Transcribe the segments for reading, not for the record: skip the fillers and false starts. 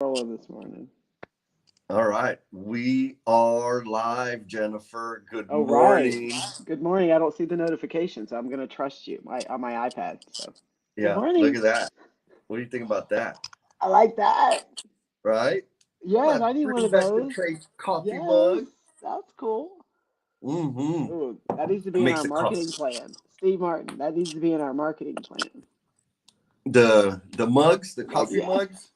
Rolling this morning. All right. We are live, Jennifer. Good Oh, right. morning. Good morning. I don't see the notifications. I'm gonna trust you on my iPad. So, good Yeah, look morning. at that. What do you think about that? I like that. Right? Yes, I That need one brings of back the those. Trace coffee Yes, mug. that's cool. Mm-hmm. Ooh, that needs to It be in makes our the coffee. marketing plan. Steve Martin, that needs to be in our marketing plan. The mugs, the Like, coffee yes, mugs.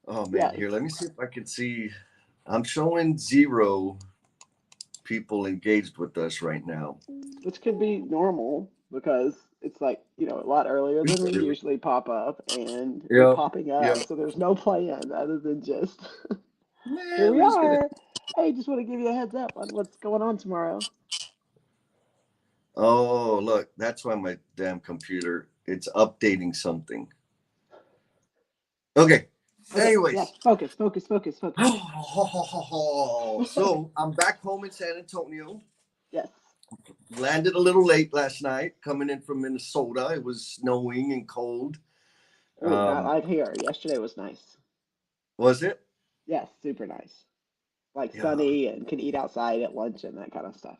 Oh man, yes. here, let me see if I can see. I'm showing 0 people engaged with us right now. Which could be normal because it's like, a lot earlier Me than we too. usually pop up, and we're Yep. popping Yep. up, so there's no plan other than just here Man, we we're just gonna. are. Hey, just want to give you a heads up on what's going on tomorrow. Oh, look, that's why my damn computer, it's updating something. Okay. Okay, yes, Anyways, focus, focus, focus, focus. so I'm back home in San Antonio. Yes. Landed a little late last night, coming in from Minnesota. It was snowing and cold. Oh, not Um, out here. Yesterday was nice. was it? Yes, super nice. Like Yeah. sunny and can eat outside at lunch and that kind of stuff.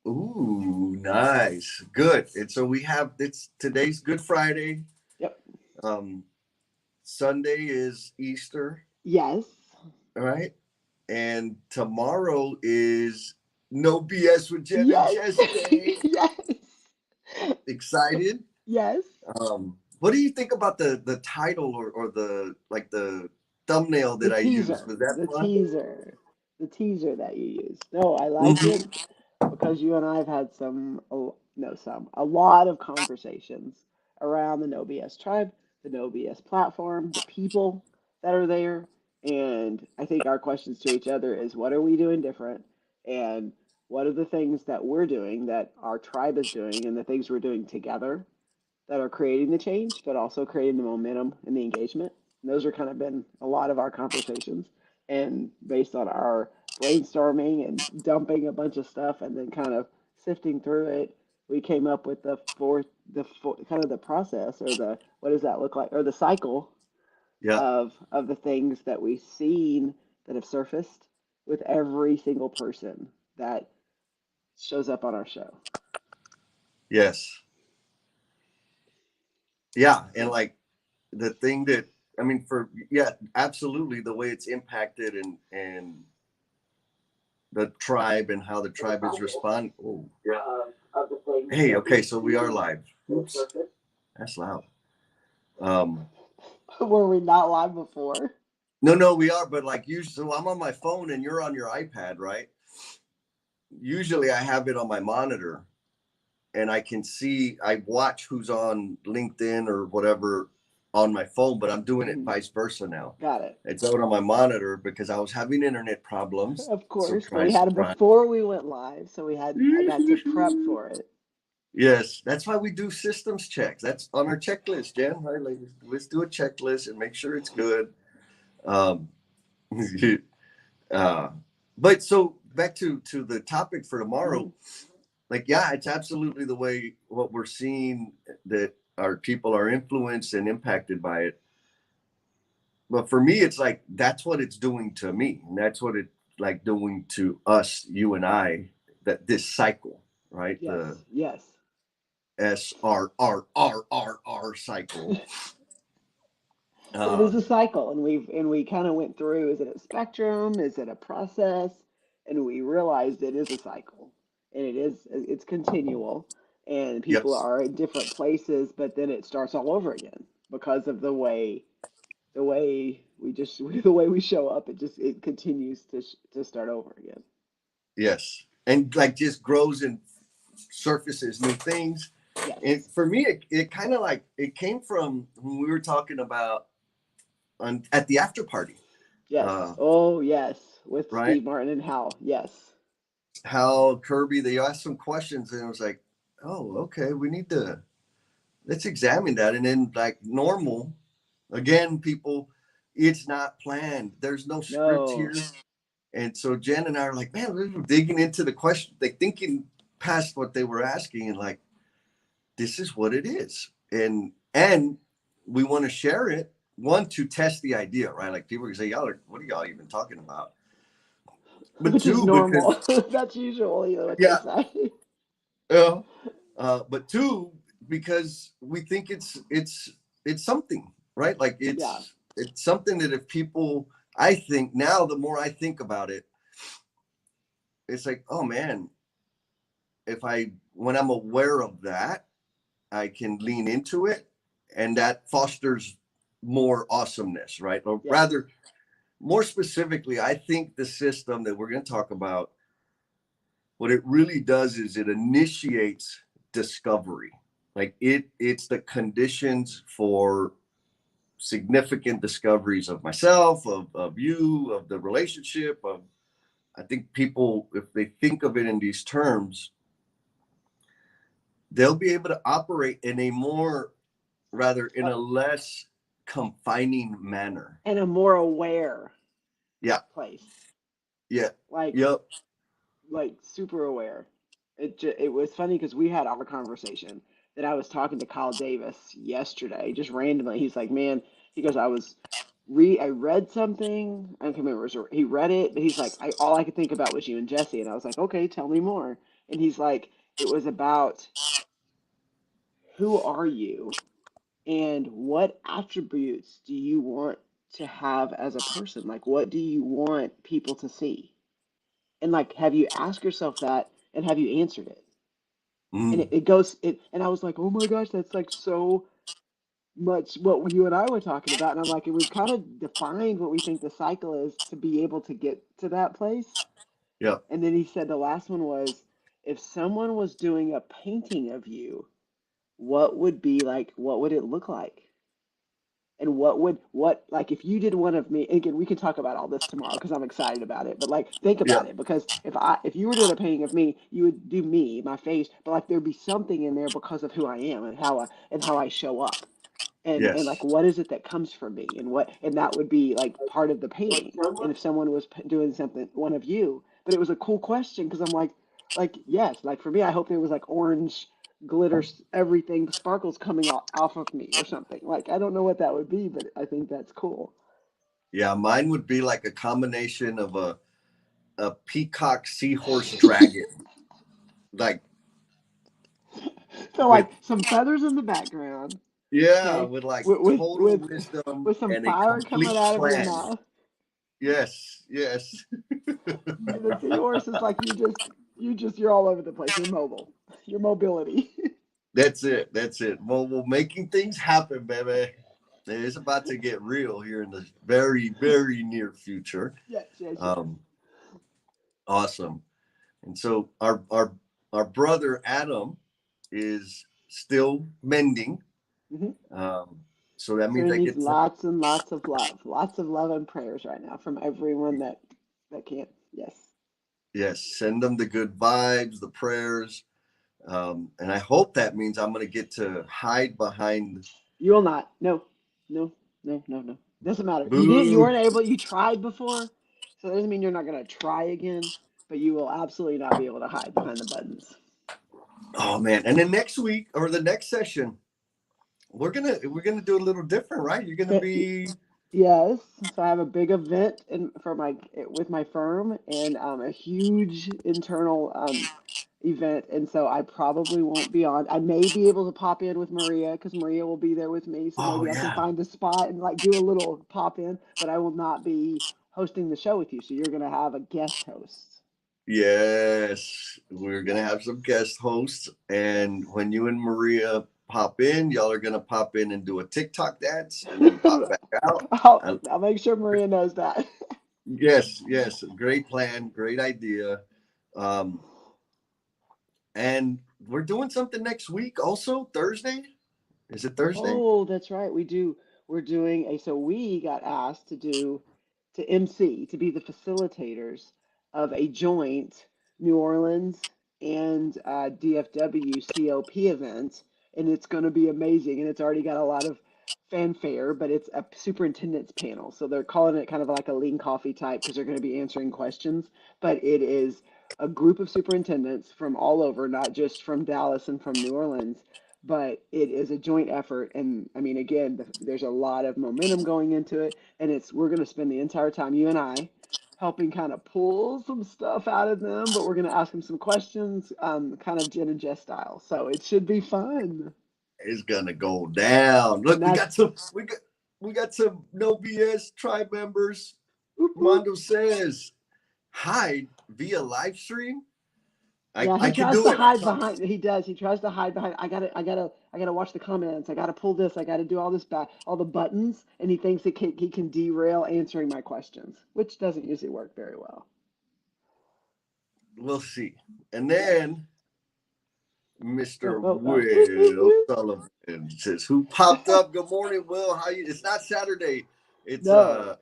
Ooh, nice. Good. And so we have it's today's Good Friday. Yep. Um, Sunday is Easter, Yes. all right? And tomorrow is No BS with Jen and Yes. Jess Day. Yes. Excited? Yes. What do you think about the title or the like the thumbnail The that I used? teaser. Was that The fun? teaser. The teaser that you used. No, I like it Mm-hmm. because you and I have had a lot of conversations around the NoBS tribe, the NoBS platform, the people that are there. And I think our questions to each other is what are we doing different? And what are the things that we're doing that our tribe is doing and the things we're doing together that are creating the change, but also creating the momentum and the engagement. And those are kind of been a lot of our conversations. And based on our brainstorming and dumping a bunch of stuff and then kind of sifting through it, we came up with kind of the process or the what does that look like or the cycle Yeah. of the things that we've seen that have surfaced with every single person that shows up on our show. Yes. Yeah. And like the thing that I mean for yeah, absolutely the way it's impacted and the tribe and how the tribe is responding. Oh, yeah. Hey, okay, so we are live. Oops. That's loud. Um Were we not live before? no, we are, but like usually so I'm on my phone and you're on your iPad, right? Usually I have it on my monitor and I watch who's on LinkedIn or whatever on my phone, but I'm doing it Mhm. vice versa now. Got it. It's out on my monitor because I was having internet problems. Of course, but we Surprise, had it surprise. before we went live, so I got to prep for it. Yes, that's why we do systems checks. That's on our checklist, Jen. Right, ladies? Let's do a checklist and make sure it's good. Um, uh, but so back to the topic for tomorrow. Mhm. Like, yeah, it's absolutely the way what we're seeing that our people are influenced and impacted by it. But for me, it's like that's what it's doing to me, and that's what it's like doing to us, you and I. That this cycle, right? The Yes, yes. SRRRRR cycle. It is Uh, a cycle, and we kind of went through. Is it a spectrum? Is it a process? And we realized it is a cycle, and it's continual, and people yes, are in different places, but then it starts all over again because of the way we just the way we show up. It continues to start over again. yes, and like just grows and surfaces new things. And Yes. for me, it kind of like it came from when we were talking about at the after party, Yes. uh, Oh, yes. With right? Steve Martin and Hal. Yes. How Kirby they asked some questions and it was like, oh, okay, we need to let's examine that. And then like normal, again, people, it's not planned. There's no script here. No. And so Jen and I are like, man, we were digging into the question, like thinking past what they were asking, and like, this is what it is. And we want to share it, one, to test the idea, right? Like people can say, y'all are, what are y'all even talking about? But Which is two, because normal. That's usually what they yeah, say. uh, but two, because we think it's something, right? Like Yeah, it's something that if people, I think now the more I think about it, it's like, oh man, if I when I'm aware of that, I can lean into it, and that fosters more awesomeness, right? Or yeah, rather, more specifically, I think the system that we're going to talk about, what it really does is it initiates discovery. Like it's the conditions for significant discoveries of myself, of you, of the relationship, of I think people, if they think of it in these terms, they'll be able to operate in a more, rather, in uh, a less confining manner. and a more aware Yeah. place, Yeah. like Yep. super aware. It was funny because we had our conversation that I was talking to Kyle Davis yesterday, just randomly. He's like, "Man," he goes, I read something. I can't remember. He read it, but he's like, all I could think about was you and Jesse." And I was like, "Okay, tell me more." And he's like, "It was about who are you and what attributes do you want to have as a person? Like, what do you want people to see?" And like, have you asked yourself that and have you answered it? And Mm. and I was like, oh my gosh, that's like so much what you and I were talking about. And I'm like, and we've kind of defined what we think the cycle is to be able to get to that place. Yep. And then he said the last one was, if someone was doing a painting of you, what would it look like? And like if you did one of me, and again, we can talk about all this tomorrow because I'm excited about it. But like, think about Yep. it because if you were doing a painting of me, you would do me, my face, but like there'd be something in there because of who I am and how I show up. And like Yes. what is it that comes from me and that would be like part of the painting. And if someone was doing something one of you, but it was a cool question because I'm like yes, like for me I hope there was like orange glitter everything sparkles coming off of me or something. Like I don't know what that would be, but I think that's cool. Yeah. Mine would be like a combination of a peacock seahorse dragon, like So with like some feathers in the background, yeah, okay, with like with with total with, wisdom with some and a fire coming complete out of your plan. mouth. Yes. Yes. And the seahorse is like you're all over the place. You're mobile. Your mobility. That's it. That's it. Well, we're making things happen, baby. It's about to get real here in the very, very near future. Yes, yes, yes. Um, awesome. And so our brother Adam is still mending. Hmm. Um, so that So means he I needs get to lots and lots of love and prayers right now from everyone that can't. Yes. yes, send them the good vibes, the prayers, and I hope that means I'm going to get to hide behind. You will not. No, no, no, no, no. Doesn't matter. You didn't. You Boo. weren't able. You tried before, so that doesn't mean you're not gonna try again. But you will absolutely not be able to hide behind the buttons. Oh man! And then next week or the next session, we're gonna do a little different, right? You're gonna be Yes, so I have a big event with my firm and a huge internal event, and so I probably won't be on. I may be able to pop in with Maria because Maria will be there with me, so oh maybe I can yeah. find a spot and like do a little pop in, but I will not be hosting the show with you. So you're gonna have a guest host. Yes, we're gonna have some guest hosts, Yes. and when you and Maria pop in, y'all are gonna pop in and do a TikTok dance, and then pop back out. I, I'll make sure Maria knows that. yes, yes, great plan, great idea, um, and we're doing something next week. Also Thursday, is it Thursday? Oh, that's right. We do. We're doing a, so we got asked to MC, to be the facilitators of a joint New Orleans and DFW COP event. And it's going to be amazing. And it's already got a lot of fanfare, but it's a superintendent's panel. So they're calling it kind of like a lean coffee type because they're going to be answering questions. But it is a group of superintendents from all over, not just from Dallas and from New Orleans, but it is a joint effort. And I mean, again, there's a lot of momentum going into it, and we're going to spend the entire time, you and I, helping kind of pull some stuff out of them, but we're going to ask them some questions, kind of Jen and Jess style. So it should be fun. It's gonna go down. And Look, that's we got some no BS tribe members. whoop, whoop. Mondo says hide via live stream. Yeah, I he can tries do to it, I hide promise. behind. He does. He tries to hide behind. I gotta watch the comments. I gotta pull this. I gotta do all this back, all the buttons, and he thinks he can derail answering my questions, which doesn't usually work very well. We'll see. And Yes. then Oh, Mr. oh, oh. Whoop, whoop, Will whoop. Sullivan says, "Who popped up? Good morning, Will. How you? It's not Saturday. No.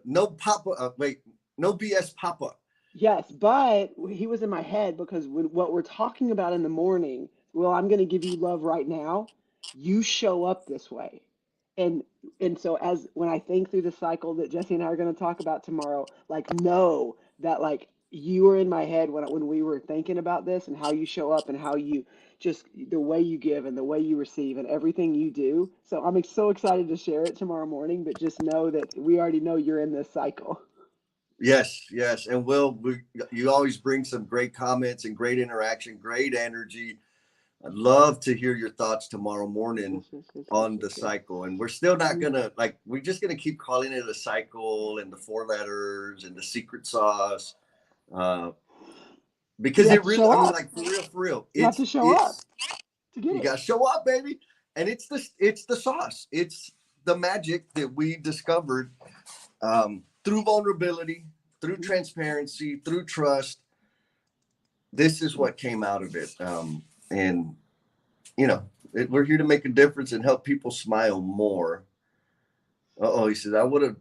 No pop up. Wait, no BS pop up. Yes, but he was in my head because what we're talking about in the morning, well, I'm going to give you love right now. You show up this way. And so as when I think through the cycle that Jesse and I are going to talk about tomorrow, like know that like you were in my head when we were thinking about this and how you show up and how you just the way you give and the way you receive and everything you do. So I'm so excited to share it tomorrow morning, but just know that we already know you're in this cycle. Yes, yes. And you always bring some great comments and great interaction, great energy. I'd love to hear your thoughts tomorrow morning Yes, yes, yes, yes, on yes, the yes. cycle. And we're still not Hmm. gonna we're just gonna keep calling it a cycle and the four letters and the secret sauce. Uh, But you because have it to really, show I mean, up. like for real, You have to show up it's to get you it. gotta show up, baby. And it's the sauce. It's the magic that we discovered through vulnerability, through Hmm. transparency, through trust. This is what came out of it. And we're here to make a difference and help people smile more. He says, I would have,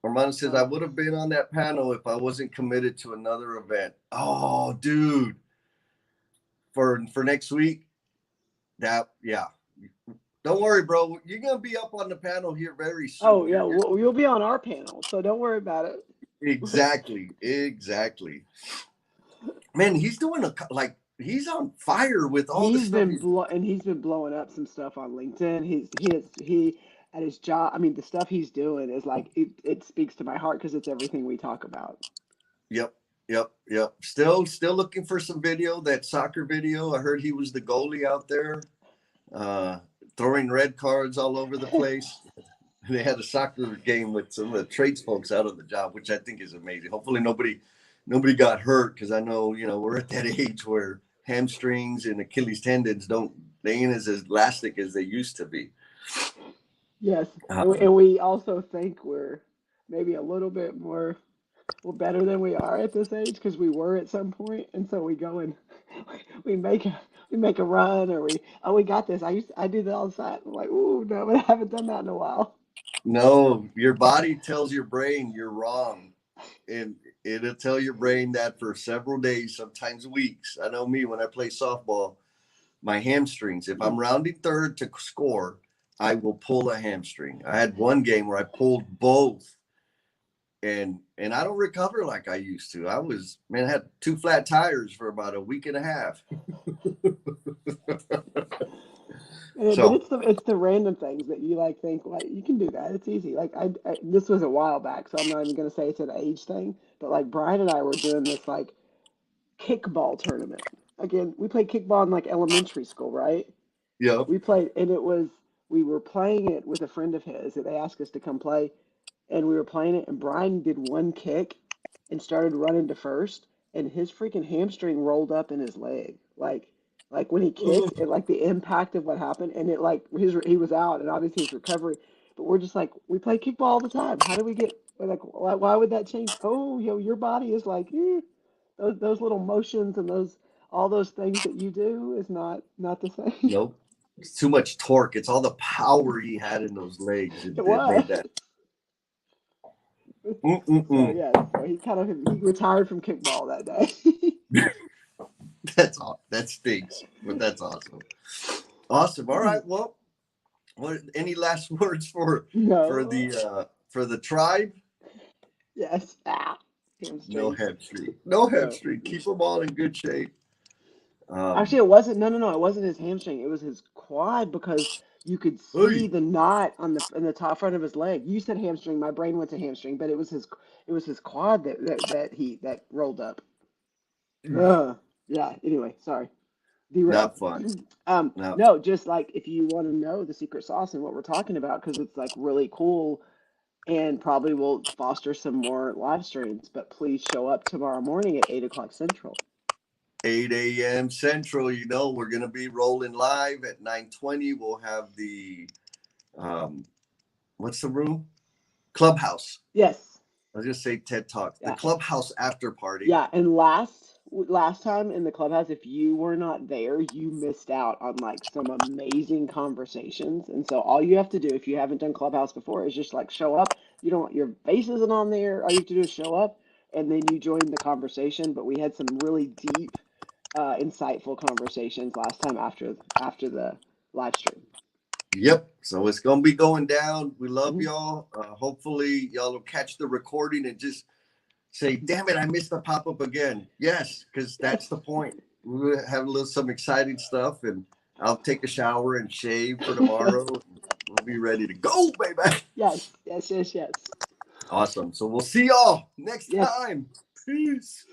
Armando says, I Oh, would have been on that panel if I wasn't committed to another event. Oh, dude, for next week, yeah. Don't worry, bro. You're going to be up on the panel here very oh soon. yeah, well, you'll be on our panel, so don't worry about it. Exactly. Man, he's doing he's on fire with all the He's stuff been he's, he's been blowing up some stuff on LinkedIn. He at his job. I mean, the stuff he's doing is like it speaks to my heart because it's everything we talk about. yep. Yep. Still looking for some video, that soccer video. I heard he was the goalie out there, uh, throwing red cards all over the place. They had a soccer game with some of the trades folks out of the job, which I think is amazing. Hopefully nobody got hurt because I know we're at that age where hamstrings and Achilles tendons they ain't as elastic as they used to be. Yes, Um, and we also think we're maybe a little bit more we're better than we are at this age because we were at some point, and so we go and we make a run or we got this. I do that all the time. I'm like, ooh, no, but I haven't done that in a while. no, your body tells your brain you're wrong, and it'll tell your brain that for several days, sometimes weeks. I know me when I play softball, my hamstrings. If I'm rounding third to score, I will pull a hamstring. I had one game where I pulled both, and I don't recover like I used to. I had two flat tires for about a week and a half. But So it's the random things that you like think like you can do that. It's easy. Like this was a while back, so I'm not even gonna say it's an age thing. But like Brian and I were doing this like kickball tournament. Again, we played kickball in like elementary school, right? yeah, We played, and we were playing it with a friend of his that they asked us to come play, and we were playing it, and Brian did one kick and started running to first, and his freaking hamstring rolled up in his leg, like when he kicked, it like the impact of what happened, and it like he was out, and obviously his recovery. But we're just like we play kickball all the time. How do we get like why would that change? Oh, your body is like those little motions and those all those things that you do is not the same. nope. It's too much torque. It's all the power he had in those legs It that was. made that. So Mm-mm-mm. yes, so he retired from kickball that day. That's all. That stinks, but that's awesome. Awesome. All right. Well, any last words No. for the tribe? Yes. No Hamstrings. hamstring. No No. hamstring. Keep them all in good shape. Um, Actually, it wasn't. No, no, no. It wasn't his hamstring. It was his quad because you could see Oy. the knot on the in the top front of his leg. You said hamstring. My brain went to hamstring, but it was his quad that rolled up. Ugh. Yeah. Anyway, sorry. Derailed. Not fun. No. No, just like if you want to know the secret sauce and what we're talking about, because it's like really cool and probably will foster some more live streams. But please show up tomorrow morning at 8 o'clock Central. 8 a.m. Central. You know, we're gonna be rolling live at 9:20. We'll have the um, what's the room? Clubhouse. Yes. I was gonna say TED Talk. The Yeah. Clubhouse after party. Yeah, and last time in the clubhouse, if you were not there, you missed out on like some amazing conversations. And so all you have to do, if you haven't done clubhouse before, is just like show up. You don't your face isn't on there. All you have to do is show up, and then you join the conversation. But we had some really deep, insightful conversations last time after the live stream. Yep. So it's gonna be going down. We love Mhm. y'all. Hopefully y'all will catch the recording and just say, "Damn it, I missed the pop up again." Yes, because that's the Yes. point. We'll have a little some exciting stuff, and I'll take a shower and shave for tomorrow. We'll be ready to go, baby. Yes. Yes. Yes. Yes. Awesome. So we'll see y'all next Yes. time. Peace.